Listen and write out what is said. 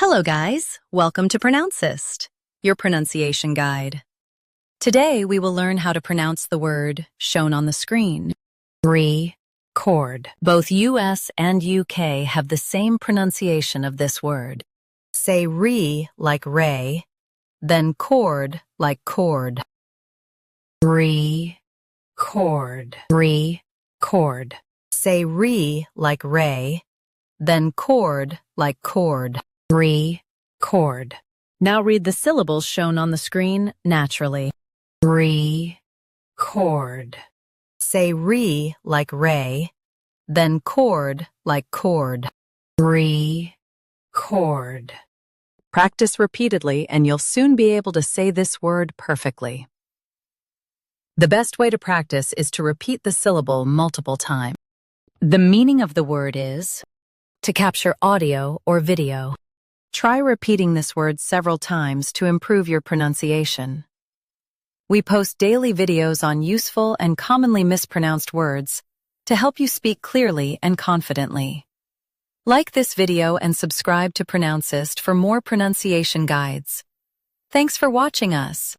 Hello guys, welcome to Pronouncist, your pronunciation guide. Today we will learn how to pronounce the word shown on the screen. Record. Both US and UK have the same pronunciation of this word. Say re like ray, then cord like cord. Record. Record. Say re like ray, then cord like cord. Record. Now read the syllables shown on the screen naturally. Record. Say re like ray, then cord like cord. Record. Practice repeatedly and you'll soon be able to say this word perfectly. The best way to practice is to repeat the syllable multiple times. The meaning of the word is to capture audio or video. Try repeating this word several times to improve your pronunciation. We post daily videos on useful and commonly mispronounced words to help you speak clearly and confidently. Like this video and subscribe to Pronouncist for more pronunciation guides. Thanks for watching us.